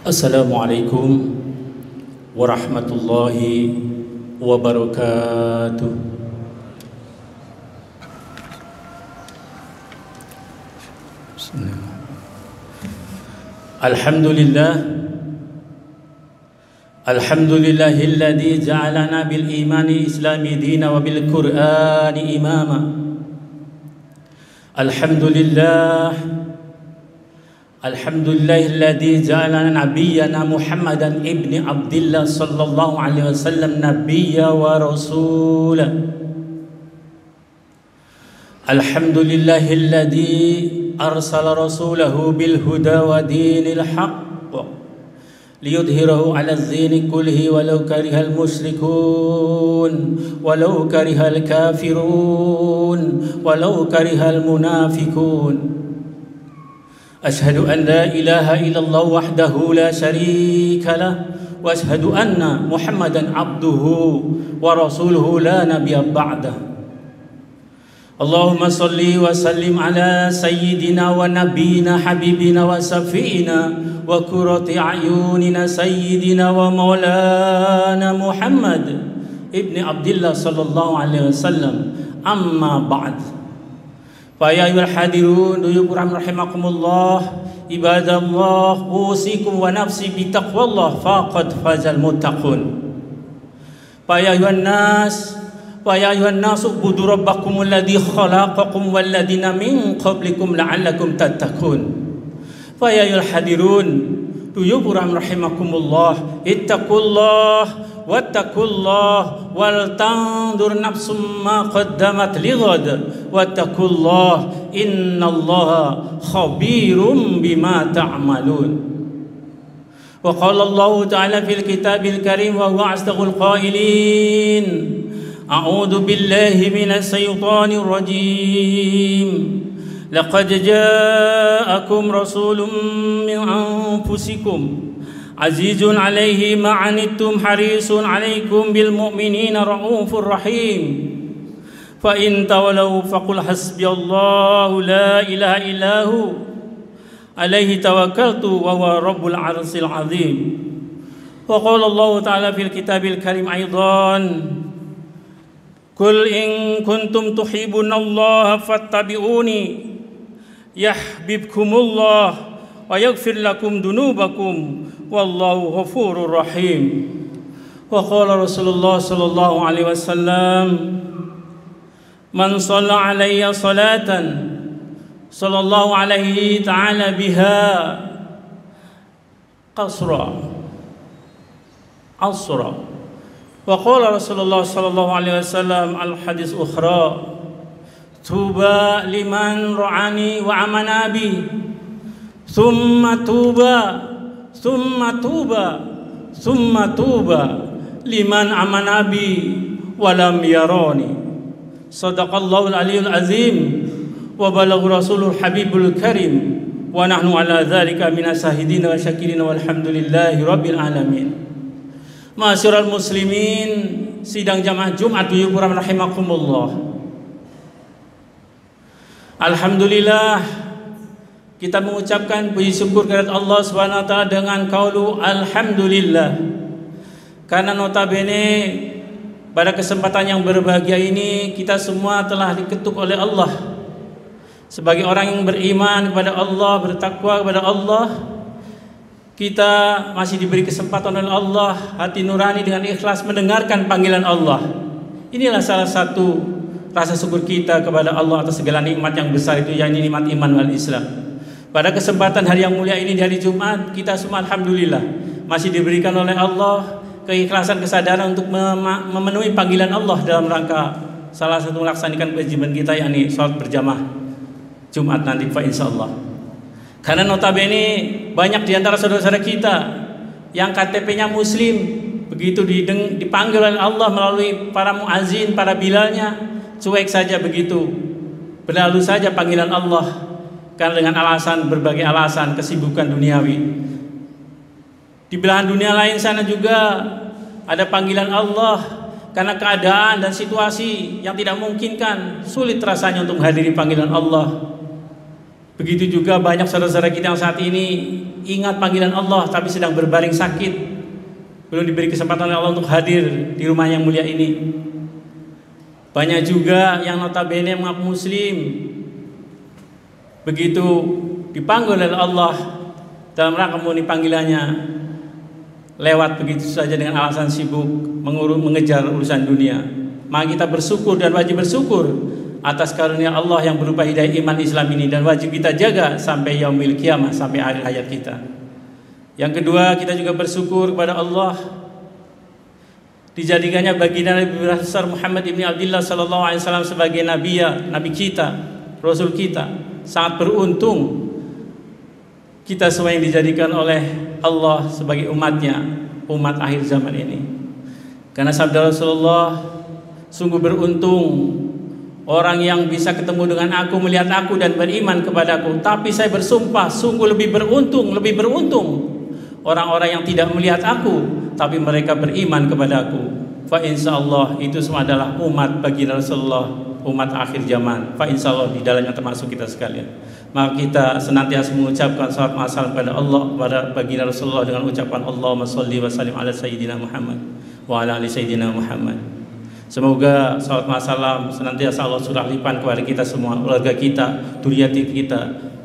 Assalamualaikum warahmatullahi wabarakatuh. Alhamdulillahilladzi ja'alana bil imani islami dina wa bil qur'ani imama. Alhamdulillahilladzi ja'alana nabiyyana Muhammadan ibni Abdillah sallallahu alaihi wasallam nabiyya wa rasula. Alhamdulillahilladzi arsala rasulahu bil huda wa dinil haqq liyudhhirahu 'ala ad-dini kullihi walau karihal musyrikun walau karihal kafirun walau karihal munafiqun. Ashhadu an la ilaha illallah wahdahu la syarika lah wa ashhadu anna Muhammadan abduhu wa rasuluhu la nabiyya ba'dah. Allahumma salli wa sallim ala sayyidina wa nabiyyina habibina wa safiina wa qurrati a'yunina sayyidina wa maulana Muhammad ibni Abdillah sallallahu alaihi wasallam. Amma ba'd. Fa ya ayyuhal hadirun duyukur rahimakumullah ibadallah usikum wa nafsi bi taqwallah faqad fazal muttaqun. Fa ya ayyuhan nas ubudu rabbakumul ladzi khalaqakum wal ladzina min qablikum la'allakum tattaqun. Fa ya ayyuhal hadirun duyukur rahimakumullah ittaqullah wattaqullah wal tandur nafsum ma qaddamat lighad wattaqullah innallaha khabirum bima ta'malun. Wa qala Allah ta'ala fil kitabil karim wa huwa asdaqul qailin a'udzu billahi minasy syaithanir rajim laqad ja'akum rasulun min anfusikum azizun alaihi ma'anittum harisun alaikum bil mu'minina raufur rahim. Fa in tawallaw faqul hasbiyallahu la ilaha illahu alaihi tawakkaltu wa huwa rabbul arsyil azim. Wa qala Allah ta'ala fil kitabil karim aidan qul in kuntum tuhibbunallaha fattabi'uni yahbibkumullah wa yaghfir lakum dunubakum wallahu ghafurur rahim. Wa qala Rasulullah sallallahu alaihi wasallam man shalla alayya salatan sallallahu alaihi ta'ala biha asra. Wa qala Rasulullah sallallahu alaihi wasallam al hadis ukhra tuba liman ra'ani wa amana bi thumma tuba liman amana bi walam yarani. Sadaqallahul aliyul azim wa balagha rasulul habibul karim wa nahnu ala dzalika minas syahidin wa syakirin walhamdulillahi rabbil alamin. Ma'asyiral muslimin, sidang jamaah Jumat duyukur rahimakumullah. Alhamdulillah kita mengucapkan puji syukur kepada Allah Subhanahu wa taala dengan qaulu alhamdulillah. Karena notabene pada kesempatan yang berbahagia ini kita semua telah diketuk oleh Allah sebagai orang yang beriman kepada Allah, bertakwa kepada Allah. Kita masih diberi kesempatan oleh Allah hati nurani dengan ikhlas mendengarkan panggilan Allah. Inilah salah satu rasa syukur kita kepada Allah atas segala nikmat yang besar itu, yakni nikmat iman wal Islam. Pada kesempatan hari yang mulia ini di hari Jumat, kita semua alhamdulillah masih diberikan oleh Allah keikhlasan, kesadaran untuk memenuhi panggilan Allah dalam rangka salah satu melaksanakan kewajiban kita, yakni salat berjamaah Jumat nanti insyaallah. Karena notabene banyak di antara saudara-saudara kita yang KTP-nya muslim, begitu dipanggil oleh Allah melalui para muazin, para bilalnya, cuek saja begitu, berlalu saja panggilan Allah karena dengan berbagai alasan kesibukan duniawi. Di belahan dunia lain sana juga ada panggilan Allah karena keadaan dan situasi yang tidak memungkinkan, sulit rasanya untuk menghadiri panggilan Allah. Begitu juga banyak saudara-saudara kita yang saat ini ingat panggilan Allah tapi sedang berbaring sakit, belum diberi kesempatan oleh Allah untuk hadir di rumah yang mulia ini. Banyak juga yang notabene mengaku muslim, begitu dipanggil oleh Allah dalam rangka memenuhi panggilannya, lewat begitu saja dengan alasan sibuk mengejar urusan dunia. Maka kita bersyukur dan wajib bersyukur atas karunia Allah yang berupa hidayah iman Islam ini, dan wajib kita jaga sampai yaumil kiamah, sampai akhir hayat kita. Yang kedua, kita juga bersyukur kepada Allah dijadikannya baginda Nabi besar Muhammad ibn Abdullah sallallahu alaihi wasallam sebagai nabi kita, rasul kita. Sangat beruntung kita semua yang dijadikan oleh Allah sebagai umatnya, umat akhir zaman ini. Karena sabda Rasulullah, sungguh beruntung orang yang bisa ketemu dengan aku, melihat aku dan beriman kepadaku. Tapi saya bersumpah, sungguh lebih beruntung orang-orang yang tidak melihat aku tapi mereka beriman kepadaku. Fa insyaallah itu semua adalah umat baginda Rasulullah, umat akhir zaman. Fa insyaallah di dalamnya termasuk kita sekalian. Maka kita senantiasa mengucapkan salawat wa salam kepada Allah, kepada baginda Rasulullah dengan ucapan Allahumma sholli wa sallim ala sayyidina Muhammad wa ala ali sayyidina Muhammad. Semoga salawat wa salam senantiasa Allah surah lipan kepada kita semua, keluarga kita, dzurriyyati kita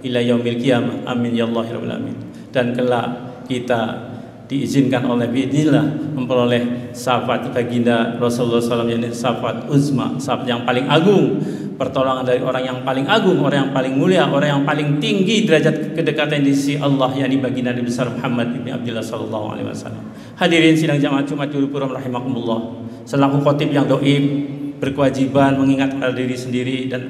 ila yaumil qiyamah. Amin ya Allah rabbil alamin. Dan kelak kita diizinkan oleh biidznillah memperoleh syafaat baginda Rasulullah SAW, yakni syafaat uzma, syafaat yang paling agung, pertolongan dari orang yang paling agung, orang yang paling mulia, orang yang paling tinggi derajat kedekatan di sisi Allah, yakni baginda Nabi besar Muhammad ibn Abdullah sallallahu alaihi wasallam. Hadirin sidang jamaah Jumat Jul Puram rahimakumullah. Selaku khatib yang doib berkewajiban mengingat pada diri sendiri dan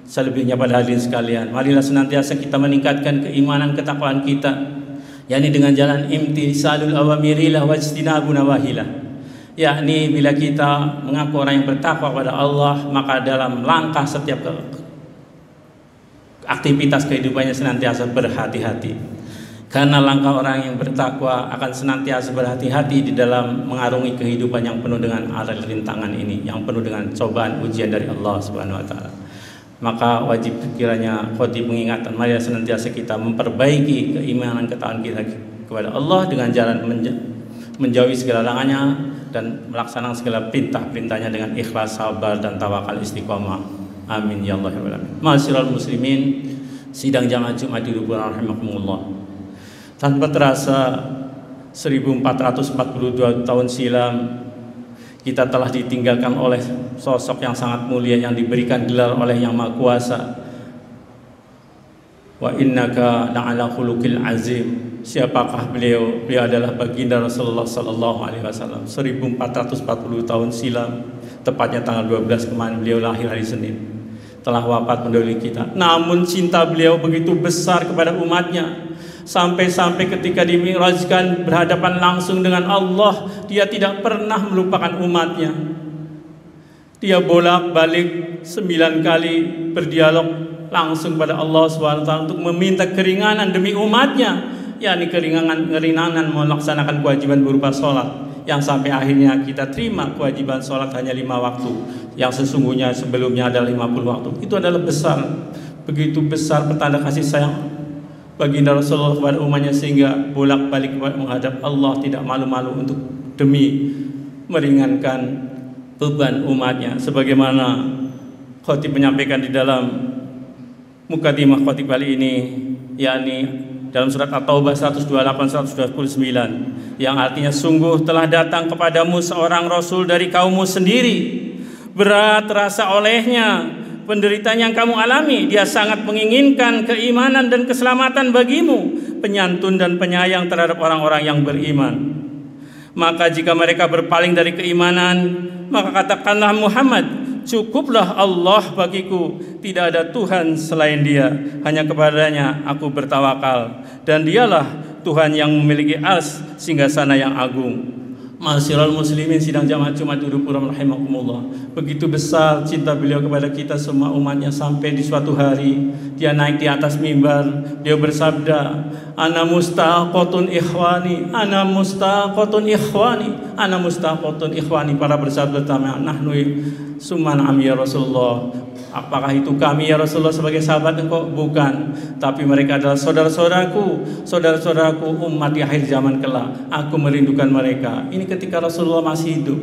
selebihnya pada hadirin sekalian, marilah senantiasa kita meningkatkan keimanan ketakwaan kita, yakni dengan jalan imtisalul awamirilah wajtinabu nawahilah. Yakni bila kita mengaku orang yang bertakwa kepada Allah, maka dalam langkah setiap aktivitas kehidupannya senantiasa berhati-hati. Karena langkah orang yang bertakwa akan senantiasa berhati-hati di dalam mengarungi kehidupan yang penuh dengan arah rintangan ini, yang penuh dengan cobaan ujian dari Allah Subhanahu wa taala. Maka wajib kiranya khatib mengingatkan, mari senantiasa kita memperbaiki keimanan ketakwaan kita kepada Allah dengan jalan menjauhi segala larangannya dan melaksanakan segala perintah-perintahnya dengan ikhlas, sabar dan tawakal istiqomah. Amin ya Allah ya rabbal alamin. Ma'asyiral muslimin, sidang jamaah Jumat di Luburan rahimakumullah. Tanpa terasa 1442 tahun silam kita telah ditinggalkan oleh sosok yang sangat mulia yang diberikan gelar oleh Yang Maha Kuasa. Wa innaka la'ala khuluqil azim. Siapakah beliau? Beliau adalah baginda Rasulullah sallallahu alaihi wasallam. 1440 tahun silam, tepatnya tanggal 12 kemarin beliau lahir hari Senin. Telah wafat mendahului kita. Namun cinta beliau begitu besar kepada umatnya, sampai-sampai ketika dimi'rajkan berhadapan langsung dengan Allah, dia tidak pernah melupakan umatnya. Dia bolak-balik 9 kali berdialog langsung pada Allah SWT untuk meminta keringanan demi umatnya, yakni keringanan melaksanakan kewajiban berupa sholat, yang sampai akhirnya kita terima kewajiban sholat hanya 5 waktu, yang sesungguhnya sebelumnya ada 50 waktu. Itu adalah besar, begitu besar pertanda kasih sayang baginda Rasulullah kepada umatnya, sehingga bolak-balik menghadap Allah tidak malu-malu untuk demi meringankan beban umatnya, sebagaimana khatib menyampaikan di dalam mukadimah khatib kali ini, yakni dalam surat At-Taubah 128-129, yang artinya sungguh telah datang kepadamu seorang rasul dari kaummu sendiri, berat terasa olehnya penderitaan yang kamu alami. Dia sangat menginginkan keimanan dan keselamatan bagimu, penyantun dan penyayang terhadap orang-orang yang beriman. Maka jika mereka berpaling dari keimanan, maka katakanlah Muhammad, cukuplah Allah bagiku, tidak ada Tuhan selain Dia, hanya kepadanya aku bertawakal, dan Dialah Tuhan yang memiliki ars singgasana yang agung. Ma'asyiral muslimin sidang jamaah Jumat Durupura rahimakumullah. Begitu besar cinta beliau kepada kita semua umatnya, sampai di suatu hari dia naik di atas mimbar, dia bersabda, ana mustaqotun ikhwani, ana mustaqotun ikhwani, ana mustaqotun ikhwani. Para bersabda pertama, nahnu summan am ya Rasulullah. Apakah itu kami ya Rasulullah sebagai sahabat engkau? Bukan, tapi mereka adalah saudara-saudaraku, saudara-saudaraku umat di akhir zaman kelak. Aku merindukan mereka. Ini ketika Rasulullah masih hidup.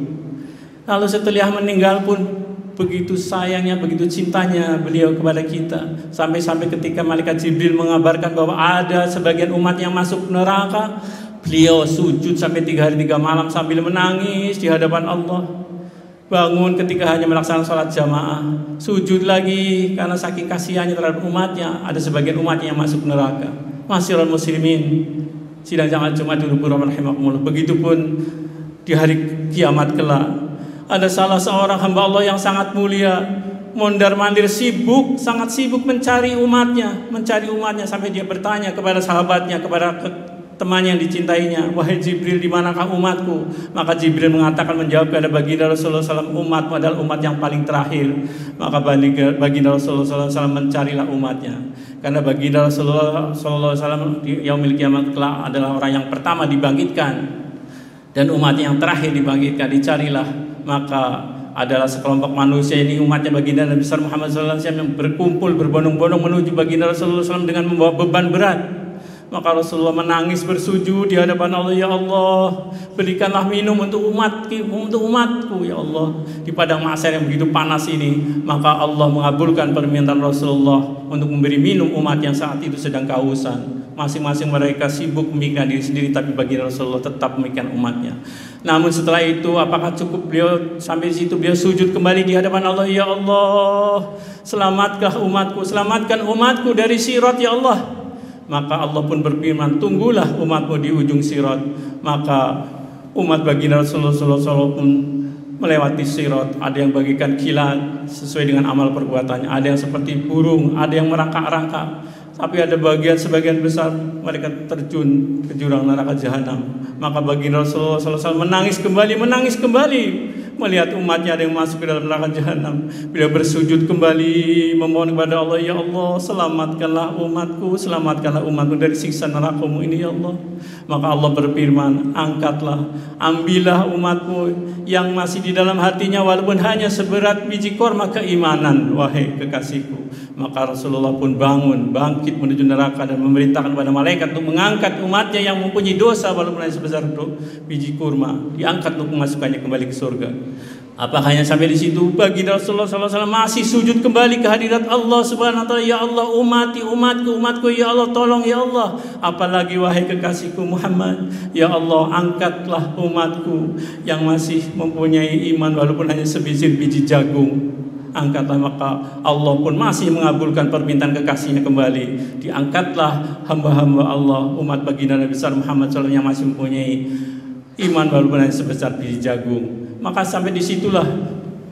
Lalu setelah meninggal pun begitu sayangnya, begitu cintanya beliau kepada kita. Sampai-sampai ketika malaikat Jibril mengabarkan bahwa ada sebagian umat yang masuk neraka, beliau sujud sampai 3 hari 3 malam sambil menangis di hadapan Allah. Bangun ketika hanya melaksanakan sholat jamaah, sujud lagi karena saking kasihannya terhadap umatnya. Ada sebagian umatnya yang masuk neraka. Ma'asyiral muslimin sidang jamaah Jumat Durupura rahimakumullah. Begitupun di hari kiamat kelak, ada salah seorang hamba Allah yang sangat mulia, mondar-mandir sibuk, sangat sibuk mencari umatnya sampai dia bertanya kepada sahabatnya, kepada temannya yang dicintainya, wahai Jibril, di manakah umatku? Maka Jibril mengatakan, menjawab kepada baginda Rasulullah SAW, umatmu adalah umat yang paling terakhir. Maka baginda Rasulullah SAW mencarilah umatnya, karena baginda Rasulullah SAW di yaumil kiamat kelak adalah orang yang pertama dibangkitkan dan umatnya yang terakhir dibangkitkan. Dicarilah, maka adalah sekelompok manusia ini, umatnya baginda Nabi besar Muhammad SAW, yang berkumpul berbondong-bondong menuju baginda Rasulullah SAW dengan membawa beban berat. Maka Rasulullah menangis bersujud di hadapan Allah, ya Allah, berikanlah minum untuk umatku ya Allah. Di padang mahsyar yang begitu panas ini, maka Allah mengabulkan permintaan Rasulullah untuk memberi minum umat yang saat itu sedang kehausan. Masing-masing mereka sibuk memikirkan diri sendiri, tapi bagi Rasulullah tetap memikirkan umatnya. Namun setelah itu, apakah cukup beliau sampai di situ? Beliau sujud kembali di hadapan Allah, ya Allah, selamatkan umatku dari sirat ya Allah. Maka Allah pun berfirman, tunggulah umatmu di ujung sirat. Maka umat baginda Rasulullah SAW pun melewati sirat. Ada yang bagikan kilat sesuai dengan amal perbuatannya, ada yang seperti burung, ada yang merangkak-rangkak, tapi ada sebagian besar mereka terjun ke jurang neraka jahanam. Maka baginda Rasulullah SAW menangis kembali melihat umatnya ada yang masuk ke dalam neraka jahanam. Beliau bersujud kembali memohon kepada Allah, ya Allah, selamatkanlah umatku dari siksa neraka-Mu ini ya Allah. Maka Allah berfirman, ambillah umatmu yang masih di dalam hatinya walaupun hanya seberat biji korma keimanan, wahai kekasihku. Maka Rasulullah pun bangkit menuju neraka dan memerintahkan kepada malaikat untuk mengangkat umatnya yang mempunyai dosa walaupun hanya sebesar biji kurma, diangkat untuk memasukkannya kembali ke surga. Apa hanya sampai di situ? Baginda Rasulullah SAW masih sujud kembali ke hadirat Allah Subhanahu wa taala, ya Allah, umatku ya Allah, tolong ya Allah. Apalagi wahai kekasihku Muhammad, ya Allah, angkatlah umatku yang masih mempunyai iman walaupun hanya sebiji biji jagung. Angkatlah. Maka Allah pun masih mengabulkan permintaan kekasihnya kembali. Diangkatlah hamba-hamba Allah, umat baginda Nabi besar Muhammad SAW yang masih mempunyai iman walaupun hanya sebesar biji jagung. Maka sampai disitulah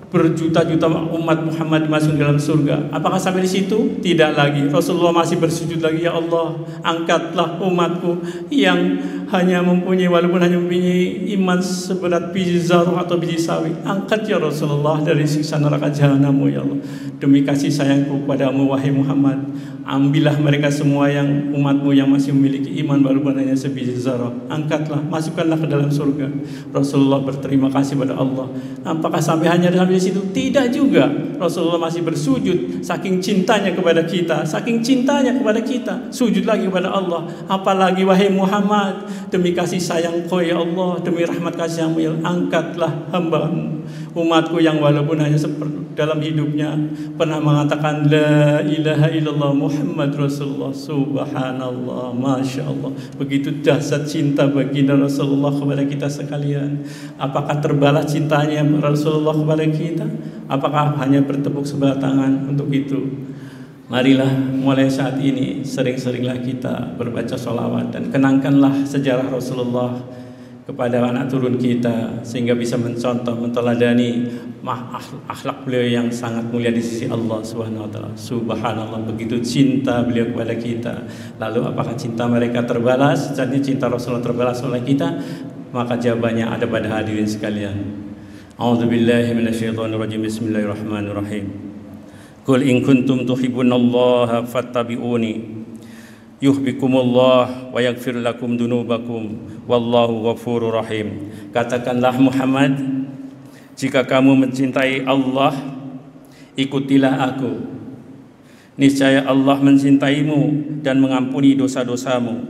berjuta-juta umat Muhammad masuk dalam surga. Apakah sampai di situ? Tidak lagi. Rasulullah masih bersujud lagi, ya Allah, angkatlah umatku yang hanya mempunyai walaupun hanya mempunyai iman seberat biji zarah atau biji sawi. Angkat ya Rasulullah dari siksa neraka jahanam-Mu ya Allah. Demi kasih sayangku padamu wahai Muhammad, ambillah mereka semua yang umatmu yang masih memiliki iman walaupun hanya sebiji zarah. Angkatlah, masukkanlah ke dalam surga. Rasulullah berterima kasih pada Allah. Apakah sampai hanya sampai di situ? Tidak juga. Rasulullah masih bersujud saking cintanya kepada kita, sujud lagi kepada Allah. Apalagi wahai Muhammad, demi kasih sayangku ya Allah, demi rahmat kasih-Mu ya Allah, angkatlah hamba-Mu, umatku yang walaupun hanya dalam hidupnya pernah mengatakan la ilaha illallah Muhammad Rasulullah. Subhanallah, Masya Allah. Begitu dahsyat cinta baginda Rasulullah kepada kita sekalian. Apakah terbalas cintanya Rasulullah kepada kita? Apakah hanya bertepuk sebelah tangan untuk itu? Marilah mulai saat ini sering-seringlah kita berbaca sholawat dan kenangkanlah sejarah Rasulullah kepada anak turun kita, sehingga bisa mencontoh, menteladani akhlak beliau yang sangat mulia di sisi Allah Subhanahu wa taala. Subhanallah, begitu cinta beliau kepada kita. Lalu apakah cinta mereka terbalas? Jadi cinta Rasulullah terbalas oleh kita? Maka jawabannya ada pada hadirin sekalian. A'udzubillahi minasyaitonirrajim. Bismillahirrahmanirrahim. Qul in kuntum tuhibbunallaha fattabi'uni yuhibbukumullah wa yaghfir lakum dunubakum wallahu ghafurur rahim. Katakanlah Muhammad, jika kamu mencintai Allah, ikutilah aku. Niscaya Allah mencintaimu dan mengampuni dosa-dosamu.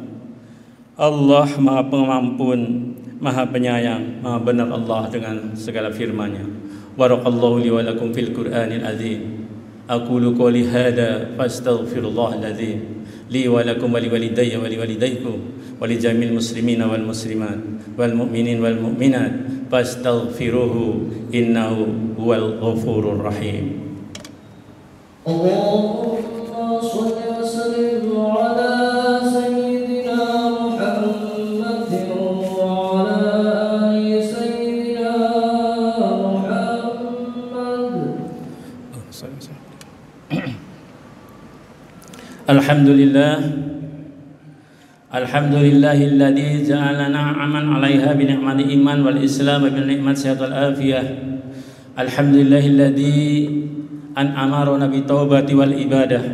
Allah Maha Pengampun, Maha Penyayang, Maha benar Allah dengan segala firman-Nya. Barakallahu li wa lakum fil Qur'anil azim. Aqulu qouli hadza fastaghfirullahal azim li wa lakum wa li walidayya wa li walidaykum wa li jamil muslimina wal muslimat wal mu'minin wal mu'minat fastaghfiruhu innahu huwal ghafurur rahim. Allahumma shalli wa sallim ala sayyidina Muhammadin wa ala ali sayyidina Muhammad. Alhamdulillahilladzi ja'alana aman 'alaiha bi ni'mati iman wal islam bi ni'mat sehat wal afiyah. Alhamdulillahilladzi an'amarana bi taubati wal ibadah.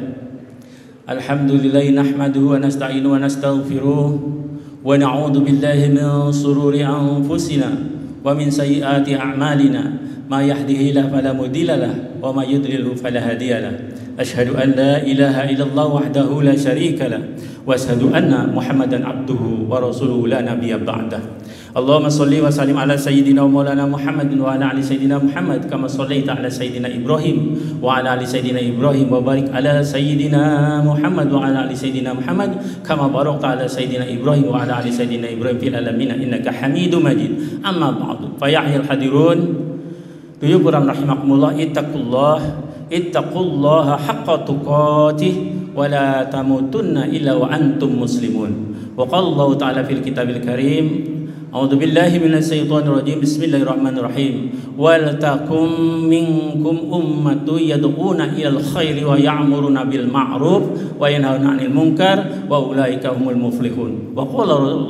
Alhamdulillahi nahmaduhu wa nasta'inuhu wa nastaghfiruh wa na'udzu billahi min shururi anfusina wa min sayyiati a'malina. Ma yahdihillahu fala mudilla lahu wa ma yudlilhu fala hadiya lahu. Asyhadu an la ilaha illallah wahdahu la syarika lahu wa asyhadu anna Muhammadan abduhu wa rasuluhu la nabiyya ba'dah. Allahumma shalli wa sallim ala sayyidina wa maulana Muhammadin wa ala ali sayyidina Muhammad kama shallaita ala sayyidina Ibrahim wa ala ali sayyidina Ibrahim wa barik ala sayyidina Muhammad wa ala ali sayyidina Muhammad kama barakta ala sayyidina Ibrahim wa ala ali sayyidina Ibrahim fil alamin innaka Hamidum Majid. Amma ba'du. Fa ya'yal hadirun tuyuburam rahimakumullah, ittaqullaha haqqa tuqatih wa la tamutunna illa wa antum muslimun. Wa qala Allah ta'ala fil kitabil karim, a'udzu billahi minasyaitonir rajim. Bismillahirrahmanirrahim. Wal takum minkum ummatun yad'una ilal khairi wa ya'muruna bil ma'ruf wa yanhauna 'anil munkar wa ulaika humul muflihun. Wa qala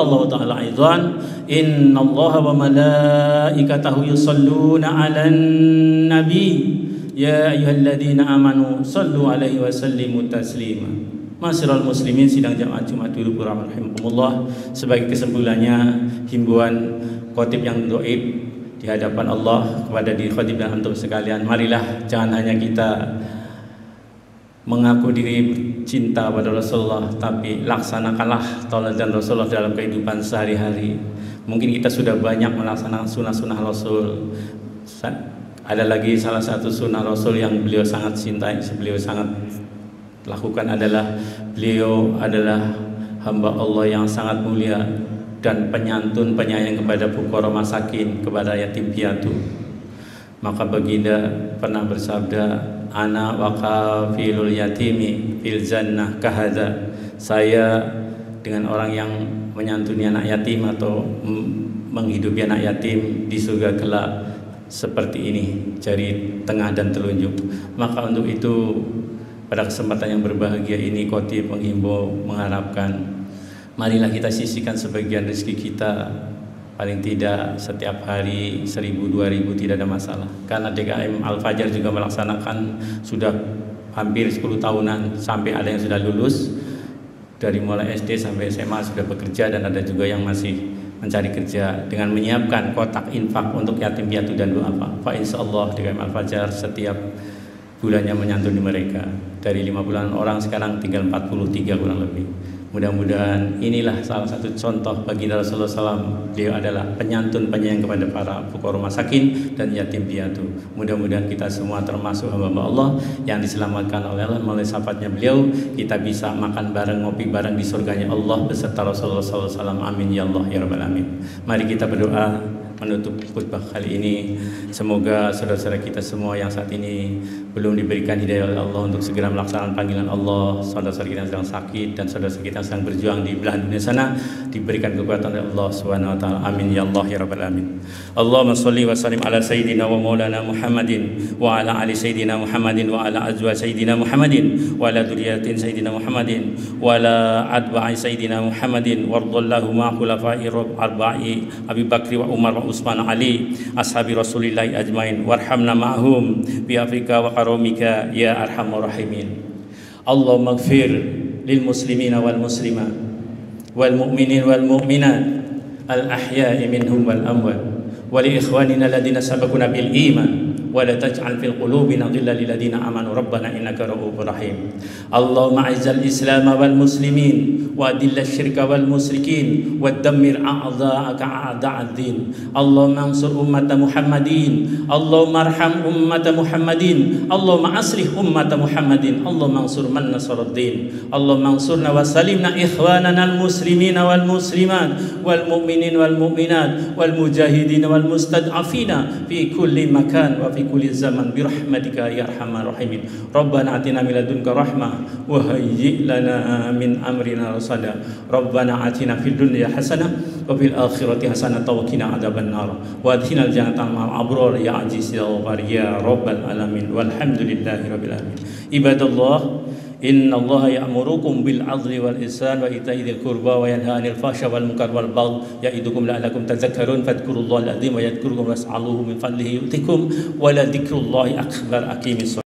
Allah ta'ala aidan, innallaha wa malaikatahu yusholluna 'alan nabi ya ayyuhalladzina amanu shallu 'alaihi wa sallimu taslima. Masyiral muslimin, sidang jamaah Jumat dulu rahimakumullah. Sebagai kesimpulannya, himbauan khotib yang dhaif di hadapan Allah kepada diri khotib dan antum sekalian, marilah jangan hanya kita mengaku diri cinta pada Rasulullah, tapi laksanakanlah tauladan Rasulullah dalam kehidupan sehari-hari. Mungkin kita sudah banyak melaksanakan sunnah-sunnah Rasul. Ada lagi salah satu sunnah Rasul yang beliau sangat cintai, beliau sangat lakukan adalah beliau adalah hamba Allah yang sangat mulia dan penyantun penyayang kepada fuqara masakin, kepada yatim piatu. Maka baginda pernah bersabda, ana wa kafilul yatimi fil jannah kahadza. Saya dengan orang yang menyantuni anak yatim atau menghidupi anak yatim di surga kelak seperti ini, jari tengah dan telunjuk. Maka untuk itu pada kesempatan yang berbahagia ini, khotib menghimbau, mengharapkan, marilah kita sisihkan sebagian rezeki kita, paling tidak setiap hari 1.000, 2.000 tidak ada masalah. Karena DKM Al-Fajar juga melaksanakan sudah hampir 10 tahunan, sampai ada yang sudah lulus dari mulai SD sampai SMA sudah bekerja, dan ada juga yang masih mencari kerja dengan menyiapkan kotak infak untuk yatim piatu dan duafa. Fa insyaallah DKM Al-Fajar setiap bulannya menyantuni mereka. Dari 50 orang sekarang tinggal 43 kurang lebih. Mudah-mudahan inilah salah satu contoh baginda Rasulullah SAW. Beliau adalah penyantun penyayang kepada para fuqara masakin dan yatim piatu. Mudah-mudahan kita semua termasuk hamba Allah yang diselamatkan oleh Allah melalui syafaatnya beliau. Kita bisa makan bareng, ngopi bareng di surganya Allah beserta Rasulullah SAW. Amin ya Allah ya Rabbal Alamin. Mari kita berdoa menutup khutbah kali ini. Semoga saudara-saudara kita semua yang saat ini belum diberikan hidayah oleh Allah untuk segera melaksanakan panggilan Allah, saudara-saudara kita yang sedang sakit dan saudara-saudara kita yang sedang berjuang di belahan dunia sana diberikan kekuatan oleh Allah Subhanahu wa taala. Amin ya Allah ya rabbal alamin. Allahumma shalli wa sallim ala sayyidina wa maulana Muhammadin wa ala ali sayyidina Muhammadin wa ala azwaj sayyidina Muhammadin wa ala dzurriyyatin sayyidina Muhammadin wa ala atba'i sayyidina Muhammadin wardallahu ma khulafa'i arba'i Abi Bakri wa Umar wa Utsman Ali ashabi Rasulillah ajmain warhamna ma'hum bi Afrika wa karamika ya arhamar rahimin. Allahumma ighfir lil muslimina wal muslimat wal mu'minin wal mu'minat al ahya'i minhum wal amwat wa li ikhwanina alladhina sabaquna bil iman wa la taj'al fil qulubina ghillan lil ladzina amanu rabbana innaka ra'ufur rahim. Allahumma a'izzal islam wal muslimin wa adilla syirka wal musyrikin wa dammir a'dha'aka a'da'ad din. Allahumma ansur ummata Muhammadin, Allahumma arham ummata Muhammadin, Allahumma aslih ummata Muhammadin, Allahumma ansur man nasarad din, Allahumma ansurna wa salimna ikhwanana al muslimina wal muslimat wal mu'minin wal mu'minat wal mujahidin wal mustad'afina fi kulli makan wa fi kulli zaman bi rahmatika ya arhamar rahimin. Rabbana atina min ladunka rahmah wa hayyi lana min amrina rasada. Rabbana atina fid dunya hasanah wa fil akhirati hasanah wa qina adzaban nar wa adkhilna jannata ma'al abrar ya aziz ya ghafar ya rabbal alamin. Walhamdulillahi rabbil alamin. Ibadallah, inna Allah ya'murukum bil 'adli wal ihsan wa ita'i dzil qurba wa yanha 'anil fahsya wal munkar wal baghi ya'idukum la'allakum tadhakkarun fadhkurullaha al-'azim wa yadhkurukum was'aluhu min fadlihi yu'tikum wa la dzikrullahi akbar. Aqimis